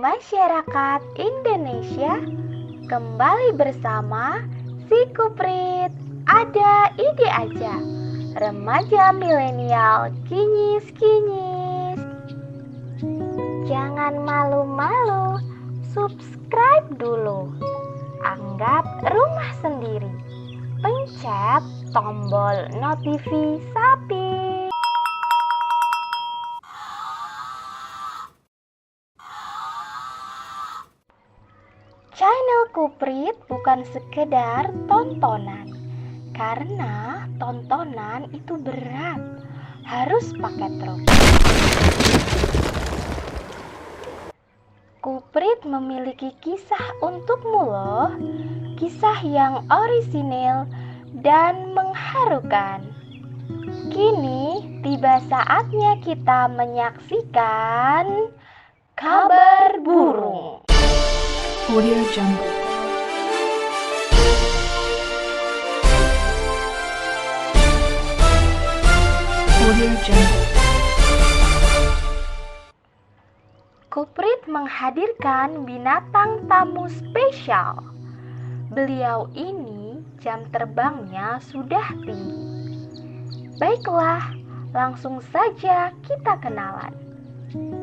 masyarakat Indonesia, kembali bersama si Kuprit. Ada ide aja, remaja milenial kinyis-kinyis. Jangan malu-malu, subscribe dulu. Anggap rumah sendiri. Pencet tombol notifikasi. Channel Kuprit bukan sekedar tontonan, karena tontonan itu berat, harus pakai truk. Kuprit memiliki kisah untukmu loh, kisah yang orisinil dan mengharukan. Kini tiba saatnya kita menyaksikan Kabar Burung. Audio Jungle. Audio Jungle. Kuprit menghadirkan binatang tamu spesial. Beliau ini jam terbangnya sudah tinggi. Baiklah, langsung saja kita kenalan.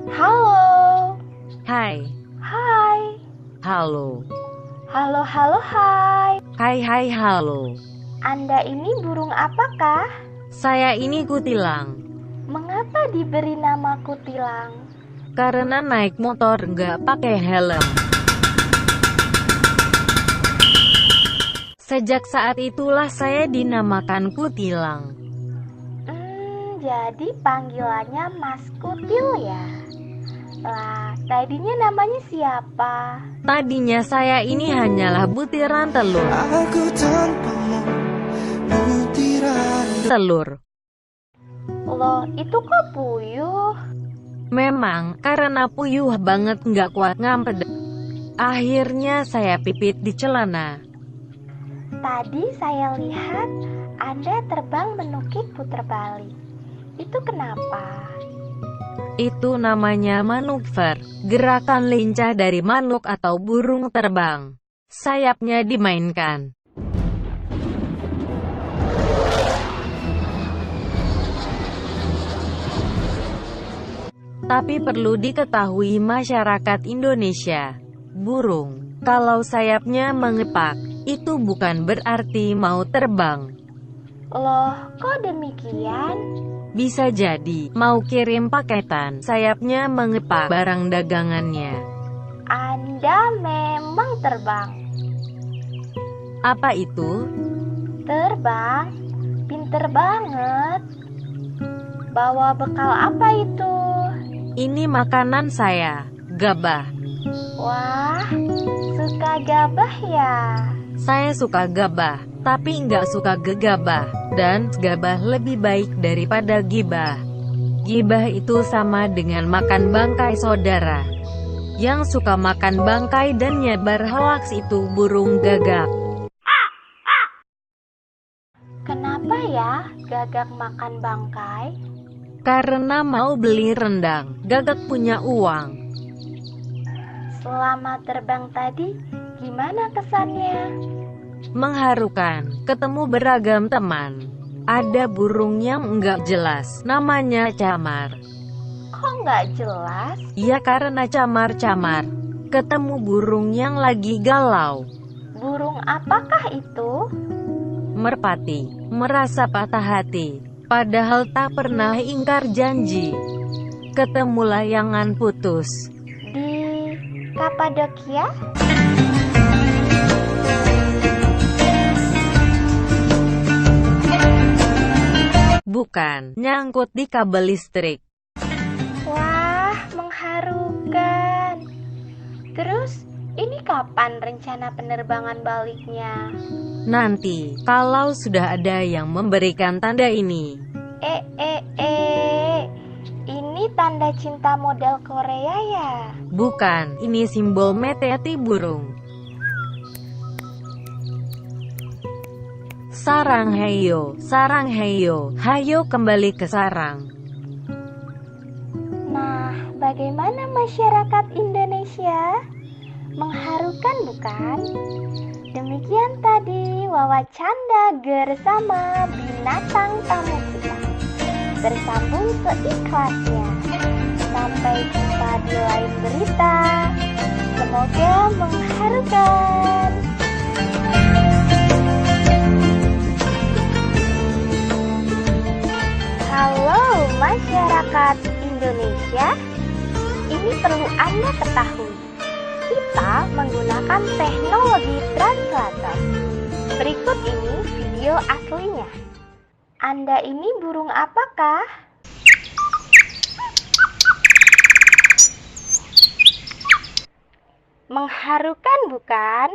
Halo. Hai. Hai. Halo. Halo, hai. Hai, halo. Anda ini burung apakah? Saya ini kutilang. Mengapa diberi nama kutilang? Karena naik motor nggak pakai helm. Sejak saat itulah saya dinamakan kutilang. Jadi panggilannya Mas Kutil ya? Lah, tadinya namanya siapa? Tadinya saya ini hanyalah butiran telur. Aku tanpamu, butiran Telur. Loh, itu kok puyuh? Memang, karena puyuh banget nggak kuat ngampet. Akhirnya saya pipit di celana. Tadi saya lihat Anda terbang menukik puter balik. Itu kenapa? Itu namanya manuver, gerakan lincah dari manuk atau burung terbang. Sayapnya dimainkan. Tapi perlu diketahui masyarakat Indonesia, burung, kalau sayapnya mengepak, itu bukan berarti mau terbang. Loh, kok demikian? Bisa jadi, mau kirim paketan, sayapnya mengepak barang dagangannya. Anda memang terbang. Apa itu? Terbang? Pinter banget. Bawa bekal apa itu? Ini makanan saya, gabah. Wah, suka gabah ya? Saya suka gabah, tapi nggak suka gegabah. Dan gabah lebih baik daripada gibah. Gibah itu sama dengan makan bangkai saudara. Yang suka makan bangkai dan nyebar hoaks itu burung gagak. Kenapa ya gagak makan bangkai? Karena mau beli rendang, gagak punya uang. Selama terbang tadi, gimana kesannya? Mengharukan, ketemu beragam teman. Ada burung yang nggak jelas, namanya camar. Kok nggak jelas? Ya karena camar-camar. Ketemu burung yang lagi galau. Burung apakah itu? Merpati, merasa patah hati. Padahal tak pernah ingkar janji. Ketemu layangan putus. Di Kapadokia? Bukan, nyangkut di kabel listrik. Wah, mengharukan. Terus, ini kapan rencana penerbangan baliknya? Nanti, kalau sudah ada yang memberikan tanda ini. Ini tanda cinta model Korea ya? Bukan, ini simbol mete-hati burung. Sarang heyo, hayo kembali ke sarang. Nah, bagaimana masyarakat Indonesia? Mengharukan bukan? Demikian tadi wawancara bersama binatang tamu kita. Bersambung seikhlasnya. Sampai jumpa di lain berita. Semoga mengharukan. Halo masyarakat Indonesia. Ini perlu Anda ketahui. Kita menggunakan teknologi translator. Berikut ini video aslinya. Anda ini burung apakah? Mengharukan bukan?